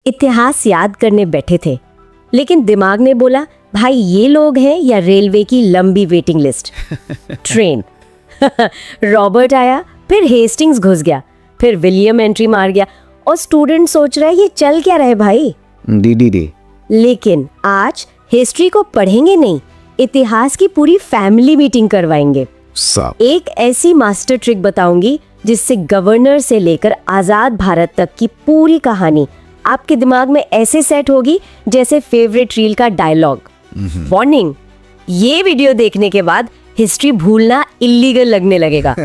इतिहास याद करने बैठे थे, लेकिन दिमाग ने बोला भाई ये लोग हैं या रेलवे की लंबी वेटिंग लिस्ट। ट्रेन। रॉबर्ट आया, फिर हेस्टिंग्स घुस गया, फिर विलियम एंट्री मार गया और स्टूडेंट सोच रहा है ये चल क्या रहे भाई। डी। लेकिन आज हिस्ट्री को पढ़ेंगे नहीं, इतिहास की पूरी फैमिली मीटिंग करवाएंगे। एक ऐसी मास्टर ट्रिक बताऊंगी जिससे गवर्नर से लेकर आजाद भारत तक की पूरी कहानी आपके दिमाग में ऐसे सेट होगी जैसे फेवरेट रील का डायलॉग। वार्निंग, ये वीडियो देखने के बाद हिस्ट्री भूलना इलीगल लगने लगेगा।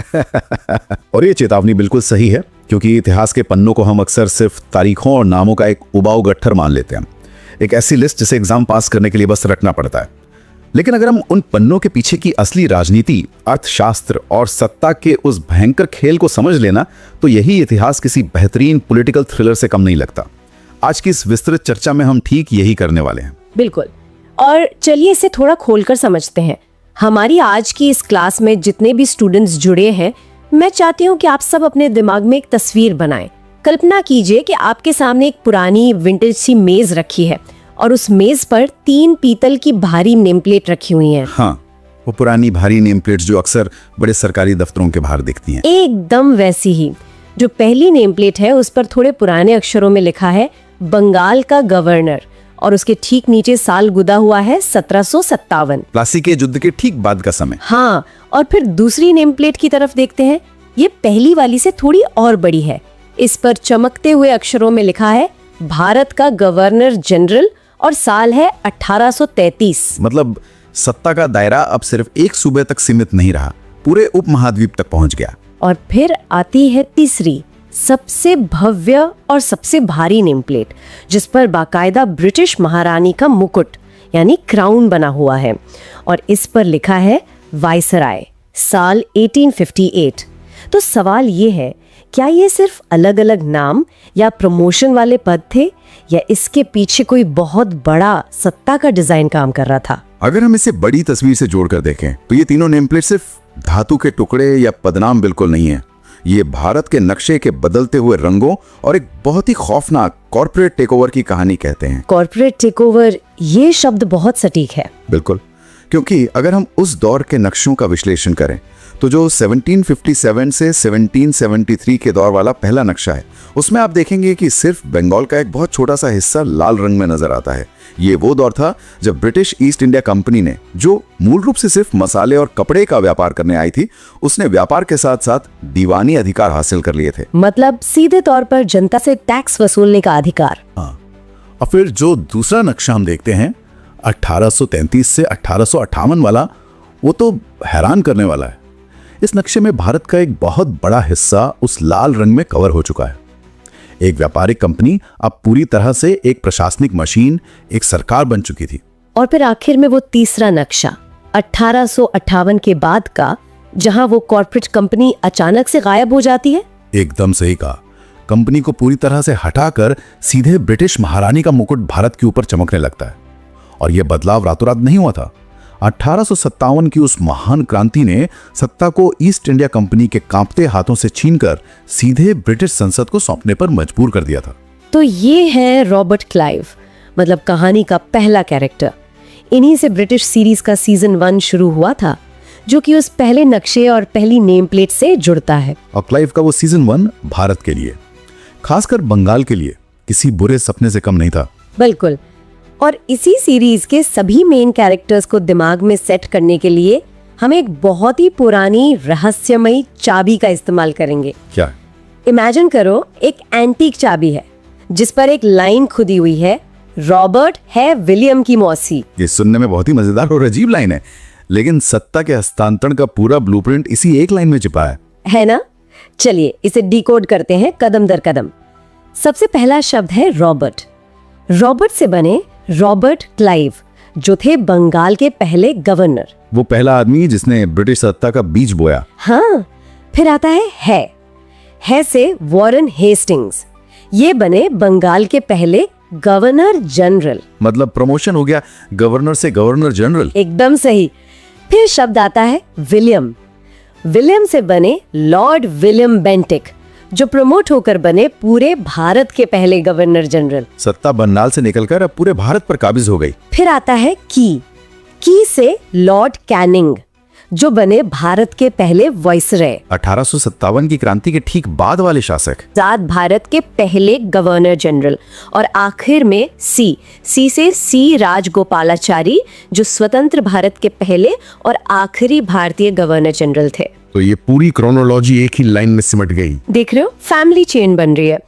और ये चेतावनी बिल्कुल सही है, क्योंकि इतिहास के पन्नों को हम अक्सर सिर्फ तारीखों और नामों का एक उबाऊ गट्ठर मान लेते हैं, एक ऐसी लिस्ट जिसे एग्जाम पास करने के लिए बस रखना पड़ता है। लेकिन अगर हम उन पन्नों के पीछे की असली राजनीति, अर्थशास्त्र और सत्ता के उस भयंकर खेल को समझ लेना, तो यही इतिहास किसी बेहतरीन पॉलिटिकल थ्रिलर से कम नहीं लगता। आज की इस विस्तृत चर्चा में हम ठीक यही करने वाले हैं। बिल्कुल। और चलिए इसे थोड़ा खोलकर समझते हैं। हमारी आज की इस क्लास में जितने भी स्टूडेंट्स जुड़े हैं, मैं चाहती हूँ कि आप सब अपने दिमाग में एक तस्वीर बनाएं। कल्पना कीजिए कि आपके सामने एक पुरानी विंटेज सी मेज रखी है और उस मेज पर 3 पीतल की भारी नेम प्लेट रखी हुई हैं। हाँ, वो पुरानी भारी नेम प्लेट्स जो अक्सर बड़े सरकारी दफ्तरों के बाहर दिखती हैं। एकदम वैसी ही। जो पहली नेम प्लेट है उस पर थोड़े पुराने अक्षरों में लिखा है बंगाल का गवर्नर और उसके ठीक नीचे साल गुदा हुआ है 1757। प्लासी के युद्ध के ठीक बाद का समय। हाँ, और फिर दूसरी नेम प्लेट की तरफ देखते हैं। ये पहली वाली से थोड़ी और बड़ी है। इस पर चमकते हुए अक्षरों में लिखा है भारत का गवर्नर जनरल और साल है 1833। मतलब सत्ता का दायरा अब सिर्फ एक सूबे तक सीमित नहीं रहा, पूरे उपमहाद्वीप तक पहुंच गया। और फिर आती है तीसरी, सबसे भव्य और सबसे भारी नेम प्लेट, जिस पर बाकायदा ब्रिटिश महारानी का मुकुट यानी क्राउन बना हुआ है और इस पर लिखा है वायसराय, साल 1858। तो सवाल ये है, क्या ये सिर्फ अलग अलग नाम या प्रमोशन वाले पद थे या इसके पीछे कोई बहुत बड़ा सत्ता का डिजाइन काम कर रहा था? अगर हम इसे बड़ी तस्वीर से जोड़कर देखें तो ये तीनों नेम प्लेट सिर्फ धातु के टुकड़े या पदनाम बिल्कुल नहीं है। ये भारत के नक्शे के बदलते हुए रंगों और एक बहुत ही खौफनाक कॉर्पोरेट टेकओवर की कहानी कहते हैं। कॉर्पोरेट टेकओवर, ये शब्द बहुत सटीक है। बिल्कुल, क्योंकि अगर हम उस दौर के नक्शों का विश्लेषण करें तो जो 1757 से 1773 के दौर वाला पहला नक्शा है, उसमें आप देखेंगे कि सिर्फ बंगाल का एक बहुत छोटा सा हिस्सा लाल रंग में नजर आता है। ये वो दौर था जब ब्रिटिश ईस्ट इंडिया कंपनी ने, जो मूल रूप से सिर्फ मसाले और कपड़े का व्यापार करने आई थी, उसने व्यापार के साथ साथ दीवानी अधिकार हासिल कर लिए थे। मतलब सीधे तौर पर जनता से टैक्स वसूलने का अधिकार। हाँ, और फिर जो दूसरा नक्शा हम देखते हैं 1833 से 1858 वाला, वो तो हैरान करने वाला है। इस नक्शे में भारत का एक बहुत बड़ा हिस्सा उस लाल रंग में कवर हो चुका है। एक व्यापारिक कंपनी अब पूरी तरह से एक प्रशासनिक मशीन, एक सरकार बन चुकी थी। और फिर आखिर में वो तीसरा नक्शा 1858 के बाद का, जहां वो कॉर्पोरेट कंपनी अचानक से गायब हो जाती है। एकदम सही कहा। कंपनी को पूरी तरह से हटाकर सीधे ब्रिटिश महारानी का मुकुट भारत के ऊपर चमकने लगता है। और यह बदलाव रातों रात नहीं हुआ था। 1857 की उस महान क्रांति ने सत्ता को ईस्ट इंडिया कंपनी के कांपते हाथों से छीनकर सीधे ब्रिटिश संसद को सौंपने पर मजबूर कर दिया था। तो ये है रॉबर्ट क्लाइव, मतलब कहानी का पहला कैरेक्टर। इन्हीं से ब्रिटिश सीरीज का सीजन 1 शुरू हुआ था, जो कि उस पहले नक्शे और पहली नेम प्लेट से जुड़ता है। और क्लाइव का वो सीजन 1 भारत के लिए, खासकर बंगाल के लिए, किसी बुरे सपने से कम नहीं था। बिल्कुल। और इसी सीरीज के सभी मेन कैरेक्टर्स को दिमाग में सेट करने के लिए हम एक बहुत ही पुरानी रहस्यमयी चाबी का इस्तेमाल करेंगे। क्या? इमेजिन करो, एक एंटीक चाबी है जिस पर एक लाइन खुदी हुई है, रॉबर्ट है विलियम की मौसी। ये सुनने में बहुत ही मजेदार और अजीब लाइन है, लेकिन सत्ता के हस्तांतरण का पूरा ब्लूप्रिंट इसी एक लाइन में छिपा है ना? चलिए इसे डिकोड करते हैं कदम दर कदम। सबसे पहला शब्द है रॉबर्ट। रॉबर्ट से बने रॉबर्ट क्लाइव, जो थे बंगाल के पहले गवर्नर। वो पहला आदमी जिसने ब्रिटिश सत्ता का बीज बोया। हाँ। फिर आता है से वॉरेन हेस्टिंग्स। ये बने बंगाल के पहले गवर्नर जनरल। मतलब प्रमोशन हो गया गवर्नर से गवर्नर जनरल। एकदम सही। फिर शब्द आता है विलियम। विलियम से बने लॉर्ड विलियम बेंटिक, जो प्रमोट होकर बने पूरे भारत के पहले गवर्नर जनरल। सत्ता बंगाल से निकलकर अब पूरे भारत पर काबिज हो गई। फिर आता है की से लॉर्ड कैनिंग, जो बने भारत के पहले वाइसरॉय। 1857 की क्रांति के ठीक बाद वाले शासक। आजाद भारत के पहले गवर्नर जनरल। और आखिर में सी से सी राजगोपालाचारी, जो स्वतंत्र भारत के पहले और आखिरी भारतीय गवर्नर जनरल थे। तो ये पूरी क्रोनोलॉजी एक ही लाइन में सिमट गई। देख रहे हो, फैमिली चेन बन रही है।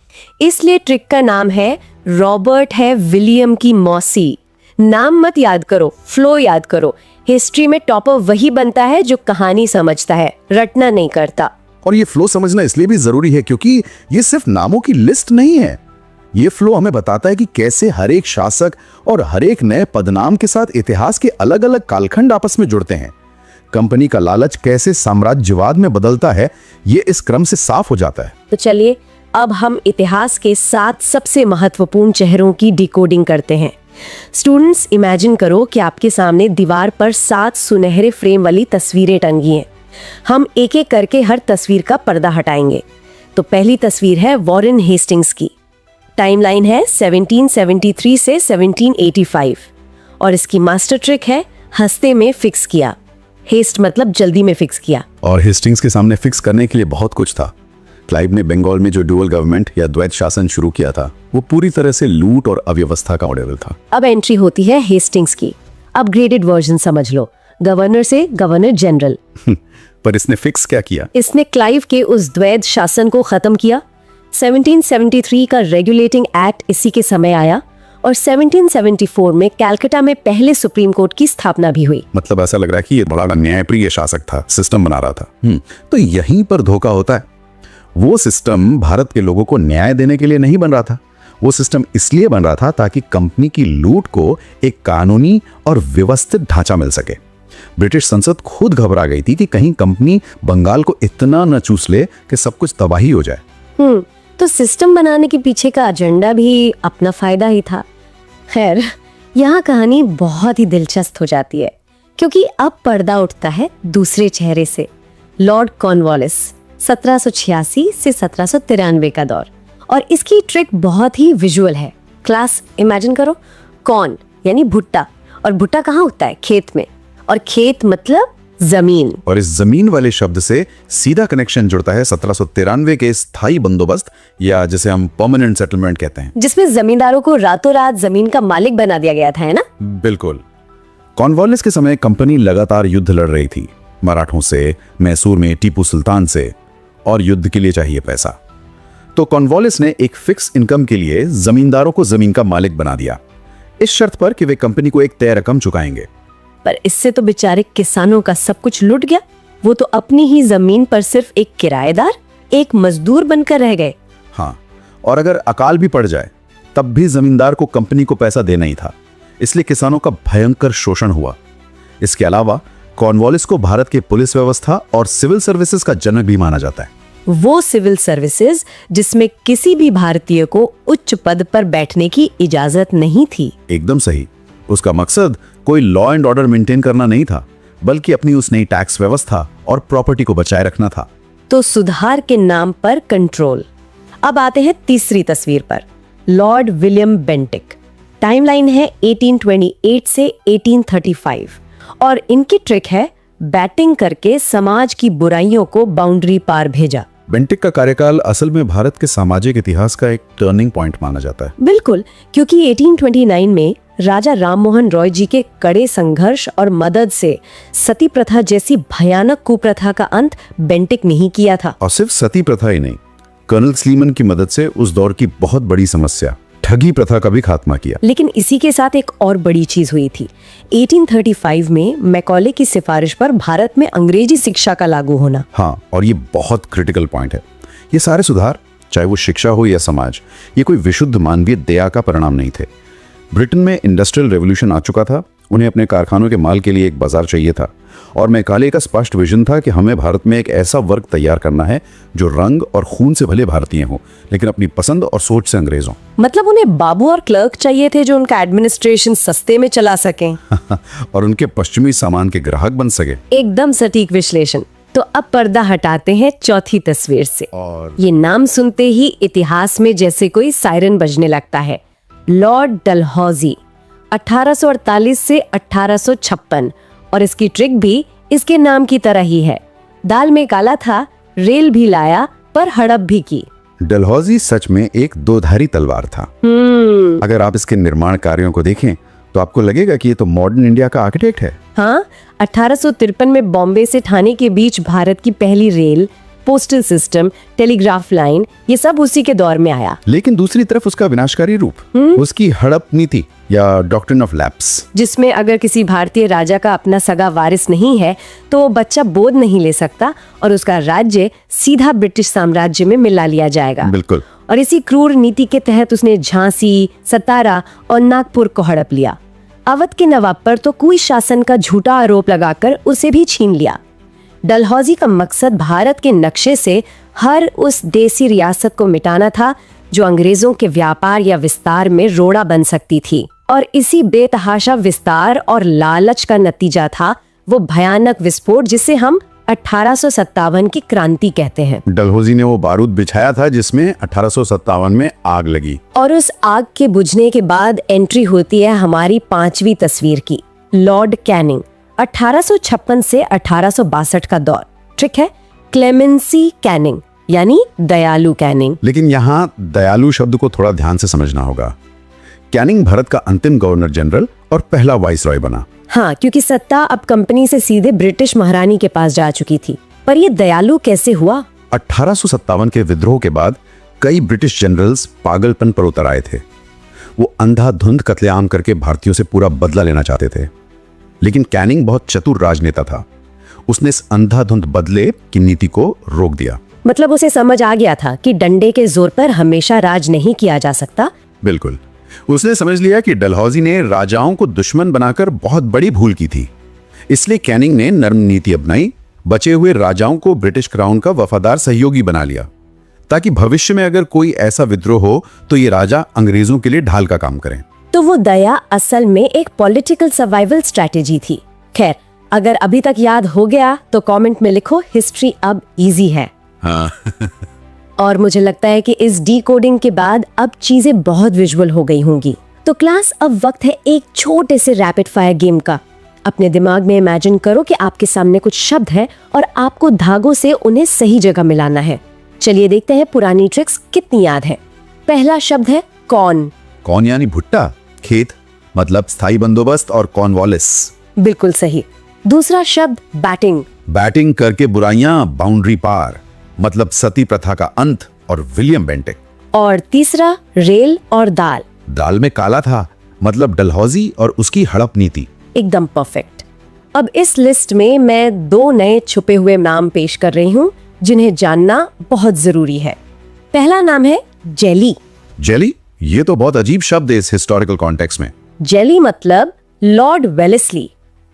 इसलिए ट्रिक का नाम है रॉबर्ट है विलियम की मौसी। नाम मत याद करो, फ्लो याद करो। हिस्ट्री में टॉपर वही बनता है जो कहानी समझता है, रटना नहीं करता। और ये फ्लो समझना इसलिए भी जरूरी है क्योंकि ये सिर्फ नामों की लिस्ट नहीं है। ये फ्लो हमें बताता है कि कैसे हर एक शासक और हर एक नए पदनाम के साथ इतिहास के अलग अलग कालखंड आपस में जुड़ते हैं। कंपनी का लालच कैसे साम्राज्यवाद में बदलता है, ये इस क्रम से साफ हो जाता है। तो चलिए अब हम इतिहास के 7 सबसे महत्वपूर्ण चेहरों की डिकोडिंग करते हैं। स्टूडेंट्स, इमेजिन करो कि आपके सामने दीवार पर 7 सुनहरे फ्रेम वाली तस्वीरें टंगी हैं। हम एक एक करके हर तस्वीर का पर्दा हटाएंगे। तो पहली तस्वीर है वॉरेन हेस्टिंग्स की। टाइमलाइन है 1773 से 1785 और इसकी मास्टर ट्रिक है हंसते में फिक्स किया। हेस्ट मतलब जल्दी में फिक्स किया। और हेस्टिंग्स के सामने फिक्स करने के लिए बहुत कुछ था। क्लाइव ने बंगाल में जो डुअल गवर्नमेंट या द्वैत शासन शुरू किया था, वो पूरी तरह से लूट और अव्यवस्था का मॉडल था। अब एंट्री होती है हेस्टिंग्स की। अपग्रेडेड वर्जन समझ लो, गवर्नर से गवर्नर जनरल। पर इसने फिक्स क्या किया? इसने क्लाइव के उस द्वैत शासन को खत्म किया। 1773 का रेगुलेटिंग एक्ट इसी के समय आया और 1774 में कलकत्ता में पहले सुप्रीम कोर्ट की स्थापना भी हुई। मतलब ऐसा लग रहा है कि ये बड़ा न्यायप्रिय शासक था, सिस्टम बना रहा था। तो यहीं पर धोखा होता है। वो सिस्टम भारत के लोगों को न्याय देने के लिए नहीं बन रहा था। वो सिस्टम इसलिए बन रहा था ताकि कंपनी की लूट को एक कानूनी और व्यवस्थित ढांचा मिल सके। ब्रिटिश संसद खुद घबरा गई थी कि कहीं कंपनी बंगाल को इतना न चूस ले कि सब कुछ तबाही हो जाए। तो सिस्टम बनाने के पीछे का एजेंडा भी अपना फायदा ही था। खैर, यहाँ कहानी बहुत ही दिलचस्प हो जाती है क्योंकि अब पर्दा उठता है दूसरे चेहरे से। लॉर्ड कॉर्नवालिस, 1786 से 1793 का दौर। और इसकी ट्रिक बहुत ही विजुअल है। क्लास, इमेजिन करो, कॉर्न यानी भुट्टा, और भुट्टा कहाँ होता है? खेत में। और खेत मतलब जमीन। और इस जमीन वाले शब्द से सीधा कनेक्शन जुड़ता है 1793 के स्थायी बंदोबस्त, या जिसे हम परमानेंट सेटलमेंट कहते हैं, जिसमें जमींदारों को रातों रात जमीन का मालिक बना दिया गया था, है ना? बिल्कुल। कॉर्नवालिस के समय कंपनी लगातार युद्ध लड़ रही थी, मराठों से, मैसूर में टीपू सुल्तान से, और युद्ध के लिए चाहिए पैसा। तो कॉर्नवालिस ने एक फिक्स इनकम के लिए जमींदारों को जमीन का मालिक बना दिया, इस शर्त पर कि वे कंपनी को एक तय रकम चुकाएंगे। पर इससे तो बेचारे किसानों का सब कुछ लुट गया। वो तो अपनी ही जमीन पर सिर्फ एक किराएदार, एक मजदूर बनकर रह गए। हाँ, और अगर अकाल भी पड़ जाए तब भी जमींदार को कंपनी को पैसा देना ही था, इसलिए किसानों का भयंकर शोषण हुआ। इसके अलावा कॉर्नवालिस को भारत के पुलिस व्यवस्था और सिविल सर्विसेज का जनक भी माना जाता है। वो सिविल सर्विसेज जिसमें किसी भी भारतीय को उच्च पद पर बैठने की इजाजत नहीं थी। एकदम सही। उसका मकसद कोई लॉ एंड ऑर्डर मेंटेन करना नहीं था, बल्कि अपनी उस नई टैक्स व्यवस्था और प्रॉपर्टी को बचाए रखना था। तो सुधार के नाम पर कंट्रोल। अब आते हैं तीसरी तस्वीर पर, लॉर्ड विलियम बेंटिक। टाइमलाइन है 1828 से 1835 और इनकी ट्रिक है बैटिंग करके समाज की बुराइयों को बाउंड्री पार भेजा। बेंटिक का कार्यकाल असल में भारत के सामाजिक इतिहास का एक टर्निंग पॉइंट माना जाता है। बिल्कुल, क्योंकि 1829 में राजा राममोहन रॉय जी के कड़े संघर्ष और मदद से सती प्रथा जैसी भयानक कुप्रथा का अंत बेंटिक ने ही किया था। और सिर्फ सती प्रथा ही नहीं, कर्नल स्लीमन की मदद से उस दौर की बहुत बड़ी समस्या ठगी प्रथा का भी खात्मा किया। लेकिन इसी के साथ एक और बड़ी चीज हुई थी। 1835 में मैकॉले की सिफारिश पर भारत में अंग्रेजी शिक्षा का लागू होना। हाँ, और ये बहुत क्रिटिकल पॉइंट है। ये सारे सुधार, चाहे वो शिक्षा हो या समाज, ये कोई विशुद्ध मानवीय दया का परिणाम नहीं थे। ब्रिटेन में इंडस्ट्रियल रेवोल्यूशन आ चुका था, उन्हें अपने कारखानों के माल के लिए एक बाजार चाहिए था, और मैकाले का स्पष्ट विजन था कि हमें भारत में एक ऐसा वर्ग तैयार करना है जो रंग और खून से भले भारतीय हों, लेकिन अपनी पसंद और सोच से अंग्रेज हों। मतलब उन्हें बाबू और क्लर्क चाहिए थे जो उनका एडमिनिस्ट्रेशन सस्ते में चला सकें और उनके पश्चिमी सामान के ग्राहक बन सके। एकदम सटीक विश्लेषण। तो अब पर्दा हटाते हैं चौथी तस्वीर से। और ये नाम सुनते ही इतिहास में जैसे कोई सायरन बजने लगता है। लॉर्ड डलहौजी 1848 से 1856, और इसकी ट्रिक भी इसके नाम की तरह ही है। दाल में काला था, रेल भी लाया पर हड़प भी की। डलहौजी सच में एक दोधारी तलवार था। अगर आप इसके निर्माण कार्यों को देखें तो आपको लगेगा कि ये तो मॉडर्न इंडिया का आर्किटेक्ट है। हाँ, 1853 में बॉम्बे से ठाणे के बीच भारत की पहली rail, postal system, telegraph line, ये सब उसी के दौर में आया। लेकिन दूसरी तरफ उसका विनाशकारी रूप, उसकी हड़प नीति या डॉक्ट्रिन ऑफ लैप्स, जिसमें अगर किसी भारतीय राजा का अपना सगा वारिस नहीं है तो वो बच्चा बोध नहीं ले सकता और उसका राज्य सीधा ब्रिटिश साम्राज्य में मिला लिया जाएगा। बिल्कुल। और इसी क्रूर नीति के तहत उसने झांसी, सतारा और नागपुर को हड़प लिया। अवध के नवाब पर तो कुई शासन का झूठा आरोप लगाकर उसे भी छीन लिया। डलहौजी का मकसद भारत के नक्शे से हर उस देसी रियासत को मिटाना था जो अंग्रेजों के व्यापार या विस्तार में रोड़ा बन सकती थी। और इसी बेतहाशा विस्तार और लालच का नतीजा था वो भयानक विस्फोट जिसे हम 1857 की क्रांति कहते हैं। डलहौजी ने वो बारूद बिछाया था जिसमें 1857 में आग लगी। और उस आग के बुझने के बाद एंट्री होती है हमारी 5वीं तस्वीर की, लॉर्ड कैनिंग। 1856 से 1862 का दौर। ट्रिक है क्लेमेंसी कैनिंग, यानी दयालु कैनिंग। लेकिन यहाँ दयालु शब्द को थोड़ा ध्यान से समझना होगा। कैनिंग भारत का अंतिम गवर्नर जनरल और पहला वाइसरॉय बना। हाँ, क्योंकि सत्ता अब कंपनी से सीधे ब्रिटिश महारानी के पास जा चुकी थी। पर ये दयालु कैसे हुआ? 1857 के विद्रोह के बाद कई ब्रिटिश जनरल्स पागलपन पर उतर आए थे। वो अंधाधुंध कत्लेआम करके भारतीयों से पूरा बदला लेना चाहते थे। लेकिन कैनिंग बहुत चतुर राजनेता था। उसने इस अंधाधुंध बदले की नीति को रोक दिया। मतलब उसे समझ आ गया था कि डंडे के जोर पर हमेशा राज नहीं किया जा सकता। बिल्कुल। उसने समझ लिया कि डलहौजी ने राजाओं को दुश्मन बनाकर बहुत बड़ी भूल की थी। इसलिए कैनिंग ने नर्म नीति अपनाई, बचे हुए राजाओं को ब्रिटिश क्राउन का वफादार सहयोगी बना लिया, ताकि भविष्य में अगर कोई ऐसा विद्रोह हो तो ये राजा अंग्रेजों के लिए ढाल का काम करें। तो वो दया असल में एक पॉलिटिकल सर्वाइवल स्ट्रेटेजी थी। खैर, अगर अभी तक याद हो गया तो कमेंट में लिखो, हिस्ट्री अब इजी है। हाँ। और मुझे लगता है कि इस डीकोडिंग के बाद अब चीजें बहुत विजुअल हो गई होंगी। तो क्लास, अब वक्त है एक छोटे से रैपिड फायर गेम का। अपने दिमाग में इमेजिन करो कि आपके सामने कुछ शब्द है और आपको धागों से उन्हें सही जगह मिलाना है। चलिए देखते हैं पुरानी ट्रिक्स कितनी याद है। पहला शब्द है कॉर्न। कॉर्न यानी भुट्टा, खेत, मतलब स्थायी बंदोबस्त और कॉर्नवालिस। बिल्कुल सही। दूसरा शब्द बैटिंग। बैटिंग करके बुराइयां बाउंड्री पार, मतलब सती प्रथा का अंत और विलियम बेंटिक। और तीसरा रेल और दाल। दाल में काला था, मतलब डलहौजी और उसकी हड़प नीति। एकदम परफेक्ट। अब इस लिस्ट में मैं 2 नए छुपे हुए नाम पेश कर रही हूँ जिन्हें जानना बहुत जरूरी है। पहला नाम है जेली। जेली? ये तो बहुत अजीब शब्द है इस हिस्टोरिकल कॉन्टेक्स्ट में। जेली मतलब लॉर्ड वेलेस्ली।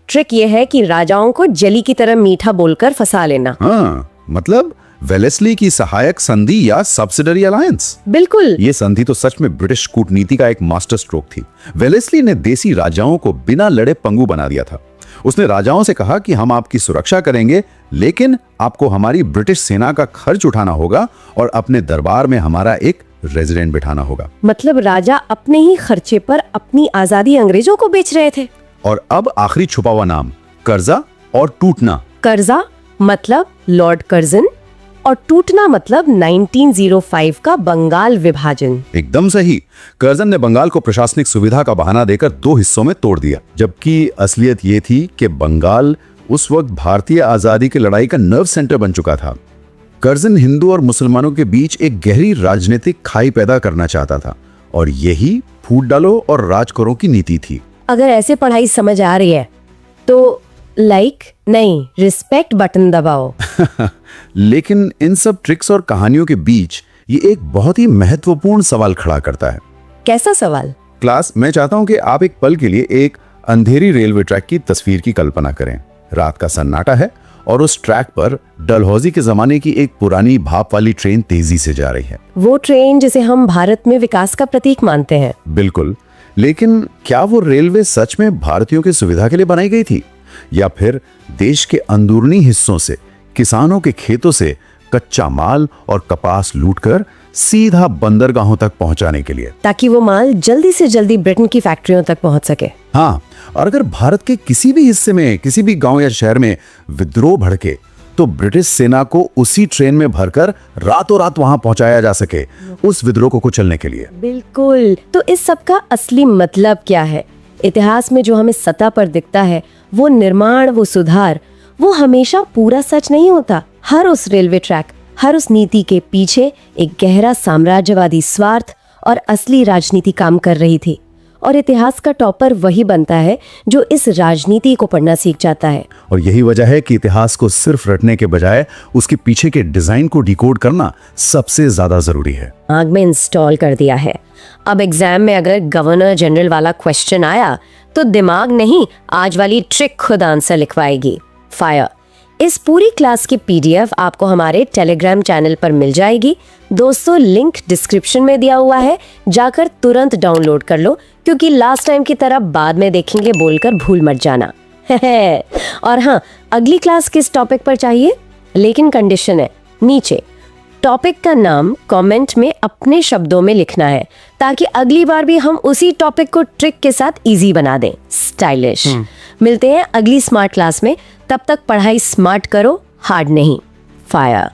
ट्रिक ये है कि राजाओं को जेली की तरह मीठा बोलकर फंसा लेना। हाँ, मतलब वेलेस्ली की सहायक संधि या सब्सिडरी अलायंस। बिल्कुल। ये संधि तो सच में ब्रिटिश कूटनीति का एक मास्टर स्ट्रोक थी। वेलेस्ली ने देसी राजाओं को बिना लड़े पंगु बना दिया था। उसने राजाओं से कहा कि हम आपकी सुरक्षा करेंगे, लेकिन आपको हमारी ब्रिटिश सेना का खर्च उठाना होगा और अपने दरबार में हमारा एक रेजिडेंट बिठाना होगा। मतलब राजा अपने ही खर्चे पर अपनी आजादी अंग्रेजों को बेच रहे थे। और अब आखिरी छुपा हुआ नाम, कर्जा और टूटना। कर्जा मतलब लॉर्ड कर्जन और टूटना मतलब 1905 का बंगाल विभाजन। एकदम सही। कर्जन ने बंगाल को प्रशासनिक सुविधा का बहाना देकर 2 हिस्सों में तोड़ दिया, जबकि असलियत ये थी कि बंगाल उस वक्त भारतीय आजादी की लड़ाई का नर्व सेंटर बन चुका था। कर्जन हिंदू और मुसलमानों के बीच एक गहरी राजनीतिक खाई पैदा करना चाहता था और यही फूट डालो और राज करो की नीति थी। अगर ऐसे पढ़ाई समझ आ रही है तो लाइक नहीं, रिस्पेक्ट बटन दबाओ। लेकिन इन सब ट्रिक्स और कहानियों के बीच ये एक बहुत ही महत्वपूर्ण सवाल खड़ा करता है। कैसा सवाल? क्लास, मैं चाहता हूं कि आप एक पल के लिए एक अंधेरी रेलवे ट्रैक की तस्वीर की कल्पना करें। रात का सन्नाटा है और उस ट्रैक पर डलहौजी के जमाने की एक पुरानी भाप वाली ट्रेन तेजी से जा रही है। वो ट्रेन जिसे हम भारत में विकास का प्रतीक मानते हैं। बिल्कुल। लेकिन क्या वो रेलवे सच में भारतीयों की सुविधा के लिए बनाई गई थी या फिर देश के अंदरूनी हिस्सों से किसानों के खेतों से कच्चा माल और कपास लूटकर सीधा बंदरगाहों तक पहुंचाने के लिए। ताकि वो माल जल्दी से जल्दी ब्रिटेन की फैक्ट्रियों तक पहुंच सके। हाँ, और अगर भारत के किसी भी हिस्से में, किसी भी गांव या शहर में विद्रोह भड़के तो ब्रिटिश सेना को उसी ट्रेन में भरकर रातों रात वहां पहुंचाया जा सके उस विद्रोह को कुचलने के लिए। बिल्कुल। तो इस सब का असली मतलब क्या है? इतिहास में जो हमें सतह पर दिखता है, वो निर्माण, वो सुधार, वो हमेशा पूरा सच नहीं होता। हर उस रेलवे ट्रैक, हर उस नीति के पीछे एक गहरा साम्राज्यवादी स्वार्थ और असली राजनीति काम कर रही थी। और इतिहास का टॉपर वही बनता है जो इस राजनीति को पढ़ना सीख जाता है। और यही वजह है कि इतिहास को सिर्फ रटने के बजाय उसके पीछे के डिजाइन को डिकोड करना सबसे ज्यादा जरूरी है। आग में इंस्टॉल कर दिया है। अब एग्जाम में अगर गवर्नर जनरल वाला क्वेश्चन आया तो दिमाग नहीं, आज वाली ट्रिक खुद आंसर लिखवाएगी। फायर। इस पूरी क्लास की पीडीएफ आपको हमारे टेलीग्राम चैनल पर मिल जाएगी। दोस्तों, लिंक डिस्क्रिप्शन में दिया हुआ है, जाकर तुरंत डाउनलोड कर लो, क्योंकि लास्ट टाइम की तरह बाद में देखेंगे बोलकर भूल मत जाना। और हाँ, अगली क्लास किस टॉपिक पर चाहिए, लेकिन कंडीशन है, नीचे टॉपिक का नाम कमेंट में अपने शब्दों में लिखना है, ताकि अगली बार भी हम उसी टॉपिक को ट्रिक के साथ इजी बना दें, स्टाइलिश। मिलते हैं अगली स्मार्ट क्लास में, तब तक पढ़ाई स्मार्ट करो, हार्ड नहीं। फायर।